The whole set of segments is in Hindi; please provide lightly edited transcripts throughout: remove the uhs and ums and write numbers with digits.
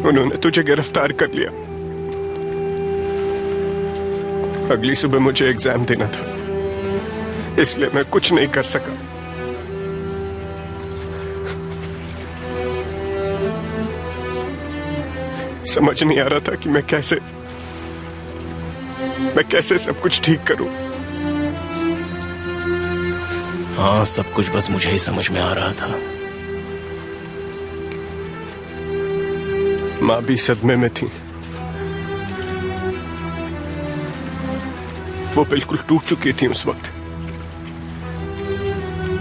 उन्होंने तुझे गिरफ्तार कर लिया। अगली सुबह मुझे एग्जाम देना था, इसलिए मैं कुछ नहीं कर सका। समझ नहीं आ रहा था कि मैं कैसे सब कुछ ठीक करूं। हाँ, सब कुछ बस मुझे ही समझ में आ रहा था। माँ भी सदमे में थी। वो बिल्कुल टूट चुकी थी उस वक्त।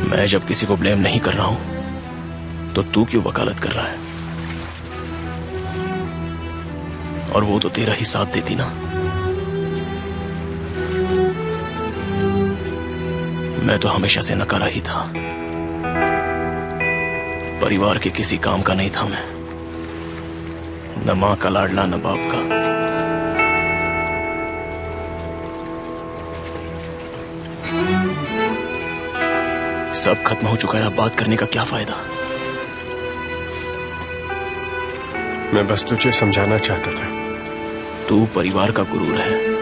मैं जब किसी को ब्लेम नहीं कर रहा हूं तो तू क्यों वकालत कर रहा है? और वो तो तेरा ही साथ देती ना। मैं तो हमेशा से नकारा ही था। परिवार के किसी काम का नहीं था मैं, न मां का लाडला न बाप का। सब खत्म हो चुका है, अब बात करने का क्या फायदा? मैं बस तुझे समझाना चाहता था। तू परिवार का गुरूर है,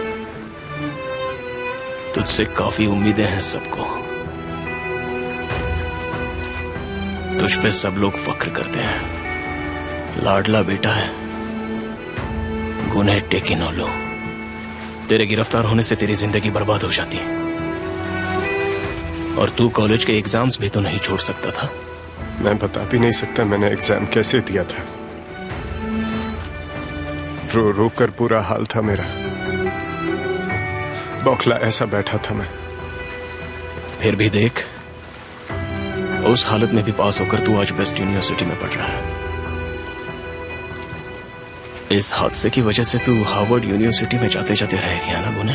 तुझसे काफी उम्मीदें हैं सबको। तुझ पे सब लोग फख्र करते हैं, लाडला बेटा है, गुनह टेके न लो। तेरे गिरफ्तार होने से तेरी जिंदगी बर्बाद हो जाती, और तू कॉलेज के एग्जाम्स भी तो नहीं छोड़ सकता था। मैं बता भी नहीं सकता मैंने एग्जाम कैसे दिया था। रो रो कर बुरा हाल था मेरा, बौखला ऐसा बैठा था मैं। फिर भी देख, उस हालत में भी पास होकर तू आज बेस्ट यूनिवर्सिटी में पढ़ रहा है। इस हादसे की वजह से तू हार्वर्ड यूनिवर्सिटी में जाते जाते रह गया ना गुने।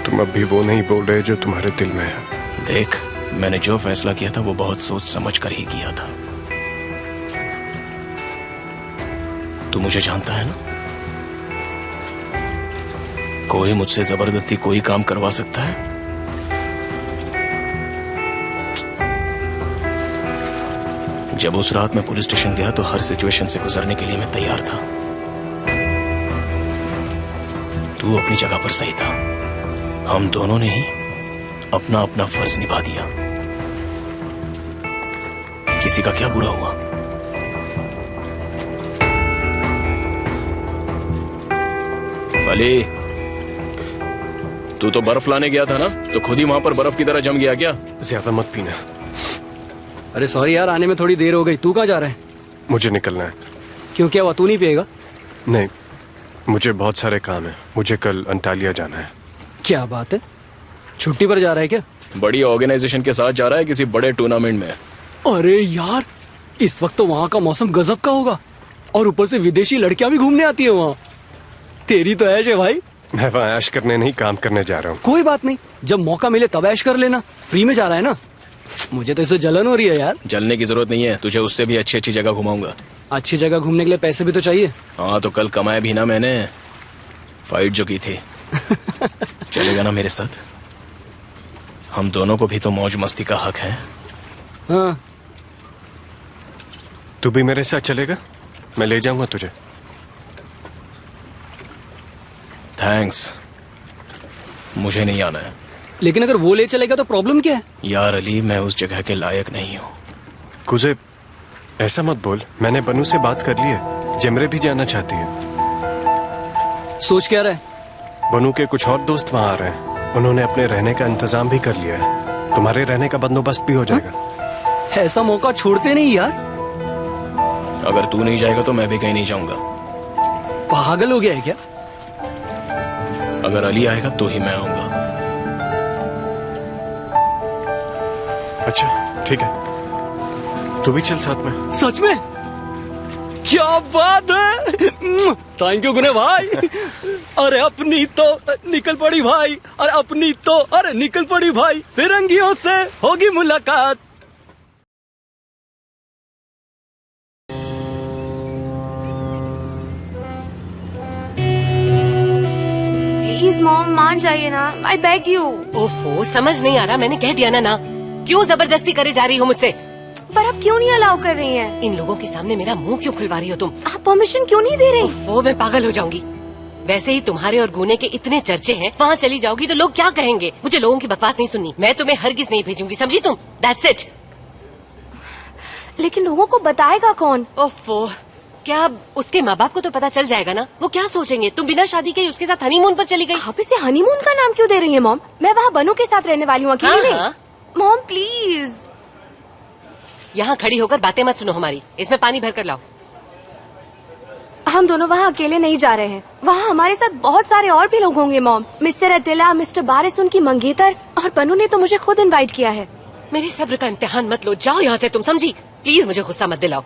तुम अब भी वो नहीं बोल रहे जो तुम्हारे दिल में है। देख, मैंने जो फैसला किया था वो बहुत सोच समझ कर ही किया था। तू मुझे जानता है ना, कोई मुझसे जबरदस्ती कोई काम करवा सकता है? जब उस रात मैं पुलिस स्टेशन गया तो हर सिचुएशन से गुजरने के लिए मैं तैयार था। तू अपनी जगह पर सही था, हम दोनों ने ही अपना अपना फर्ज निभा दिया। किसी का क्या बुरा हुआ? अली, तू तो बर्फ लाने गया था ना, तो खुद ही वहां पर बर्फ की तरह जम गया क्या? ज्यादा मत पीना। अरे सॉरी यार, आने में थोड़ी देर हो गई। तू कहाँ जा रहा है? मुझे निकलना है। क्यों, क्या हुआ? तू नहीं पिएगा? नहीं, मुझे बहुत सारे काम है। मुझे कल अंटालिया जाना है। क्या बात है, छुट्टी पर जा रहा है क्या? बड़ी ऑर्गेनाइजेशन के साथ जा रहा है, किसी बड़े टूर्नामेंट में। अरे यार, इस वक्त तो वहाँ का मौसम गजब का होगा, और ऊपर से विदेशी लड़कियां भी घूमने आती है वहाँ। तेरी तो ऐश है भाई। मैं वहाँ ऐश करने नहीं, काम करने जा रहा हूँ। कोई बात नहीं, जब मौका मिले तब ऐश कर लेना। फ्री में जा रहा है ना। मुझे तो इससे जलन हो रही है यार। जलने की जरूरत नहीं है, तुझे उससे भी अच्छी अच्छी जगह घुमाऊंगा। अच्छी जगह घूमने के लिए पैसे भी तो चाहिए। हाँ, तो कल कमाए भी ना मैंने, फाइट जो की थी। चलेगा ना मेरे साथ? हम दोनों को भी तो मौज मस्ती का हक है। हाँ, तू भी मेरे साथ चलेगा? मैं ले जाऊंगा तुझे। थैंक्स, मुझे नहीं आना है। लेकिन अगर वो ले चलेगा तो प्रॉब्लम क्या है? यार अली, मैं उस जगह के लायक नहीं हूँ। कुजे, ऐसा मत बोल। मैंने बनू से बात कर ली है, जेमरे भी जाना चाहती है। सोच क्या रहा है? बनू के कुछ और दोस्त वहाँ आ रहे हैं, उन्होंने अपने रहने का इंतजाम भी कर लिया है। तुम्हारे रहने का बंदोबस्त भी हो जाएगा। ऐसा मौका छोड़ते नहीं यार। अगर तू नहीं जाएगा तो मैं भी कहीं नहीं जाऊंगा। पागल हो गया है क्या? अगर अली आएगा तो ही मैं आऊंगा। अच्छा ठीक है, तू भी चल साथ में। सच में? क्या बात है, थैंक यू गुने भाई। अरे अपनी तो निकल पड़ी भाई, अरे अपनी तो अरे निकल पड़ी भाई, फिरंगियों से होगी मुलाकात। प्लीज मॉम, मान जाइए ना, आई बेग यू। ओफो, समझ नहीं आ रहा, मैंने कह दिया ना। क्यों जबरदस्ती करे जा रही हो मुझसे? पर आप क्यों नहीं अलाउ कर रही हैं? इन लोगों के सामने मेरा मुंह क्यों खुलवा रही हो तुम? आप परमिशन क्यों नहीं दे रही? वो मैं पागल हो जाऊंगी। वैसे ही तुम्हारे और गुने के इतने चर्चे हैं, वहाँ चली जाओगी तो लोग क्या कहेंगे? मुझे लोगों की बकवास नहीं सुननी। मैं तुम्हें हरगिज नहीं भेजूंगी, समझी तुम? That's it. लेकिन लोगों को बताएगा कौन? ओफो, क्या उसके माँ बाप को तो पता चल जाएगा ना? वो क्या सोचेंगे? तुम बिना शादी के उसके साथ हनीमून पर चली गई। आप इसे हनीमून का नाम क्यों दे रही है मॉम? मैं वहाँ बनू के साथ रहने वाली हूँ, अकेली नहीं। Mom please. यहाँ खड़ी होकर बातें मत सुनो हमारी। इसमें पानी भर कर लाओ। हम दोनों वहाँ अकेले नहीं जा रहे हैं। वहाँ हमारे साथ बहुत सारे और भी लोग होंगे मॉम। मिस्टर अतिला, मिस्टर बारिस, उनकी मंगेतर और बनू ने तो मुझे खुद इनवाइट किया है। मेरे सब्र का इम्तिहान मत लो, जाओ यहाँ से तुम, समझी? प्लीज मुझे गुस्सा मत दिलाओ।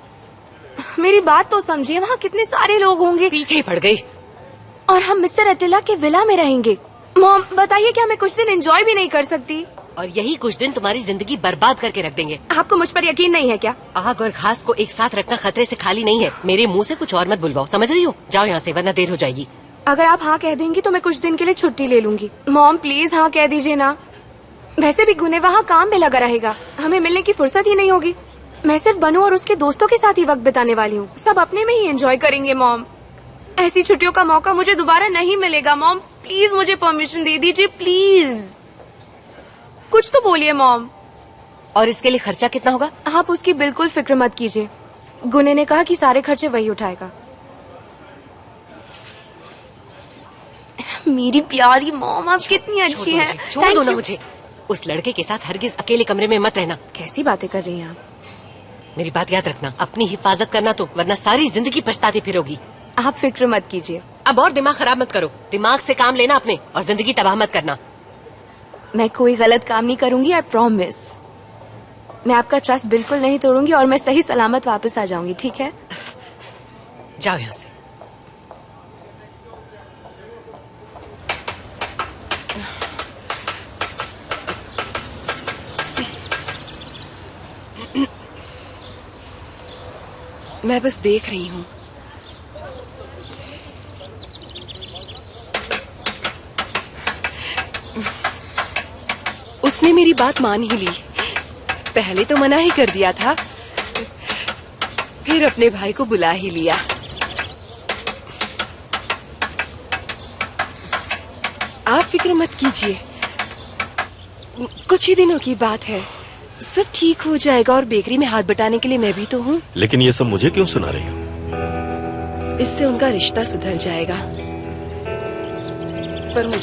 मेरी बात तो समझिए, वहाँ कितने सारे लोग होंगे। पीछे ही पड़ गई। और हम मिस्टर अतिला के विला में रहेंगे। मॉम बताइए, क्या मैं कुछ दिन एंजॉय भी नहीं कर सकती? और यही कुछ दिन तुम्हारी जिंदगी बर्बाद करके रख देंगे। आपको मुझ पर यकीन नहीं है क्या? आग और घास को एक साथ रखना खतरे से खाली नहीं है। मेरे मुंह से कुछ और मत बुलवाओ, समझ रही हो? जाओ यहाँ से, वरना देर हो जाएगी। अगर आप हाँ कह देंगी तो मैं कुछ दिन के लिए छुट्टी ले लूंगी। मॉम प्लीज हाँ कह दीजिए ना। वैसे भी गुने वहाँ काम में लगा रहेगा, हमें मिलने की फुर्सत ही नहीं होगी। मैं सिर्फ बनू और उसके दोस्तों के साथ ही वक्त बिताने वाली हूँ। सब अपने में ही एंजॉय करेंगे मॉम। ऐसी छुट्टियों का मौका मुझे दोबारा नहीं मिलेगा। मॉम प्लीज मुझे परमिशन दे दीजिए, प्लीज। कुछ तो बोलिए मॉम। और इसके लिए खर्चा कितना होगा? आप उसकी बिल्कुल फिक्र मत कीजिए। गुने ने कहा कि सारे खर्चे वही उठाएगा। मेरी प्यारी मॉम, आप कितनी अच्छी हैं। छोड़ दो Thank ना you। मुझे। उस लड़के के साथ हरगिज अकेले कमरे में मत रहना। कैसी बातें कर रही हैं आप? मेरी बात याद रखना, अपनी हिफाजत करना तो, वरना सारी जिंदगी पछताती फिरोगी। आप फिक्र मत कीजिए। अब और दिमाग खराब मत करो। दिमाग से काम लेना अपने, और जिंदगी तबाह मत करना। मैं कोई गलत काम नहीं करूंगी, आई प्रॉमिस। मैं आपका ट्रस्ट बिल्कुल नहीं तोड़ूंगी और मैं सही सलामत वापस आ जाऊंगी, ठीक है? जाओ यहाँ से। मैं बस देख रही हूँ। उसने मेरी बात मान ही ली। पहले तो मना ही कर दिया था, फिर अपने भाई को बुला ही लिया। आप फिक्र मत कीजिए, कुछ ही दिनों की बात है, सब ठीक हो जाएगा। और बेकरी में हाथ बटाने के लिए मैं भी तो हूँ। लेकिन ये सब मुझे क्यों सुना रही हो? इससे उनका रिश्ता सुधर जाएगा। पर मुझे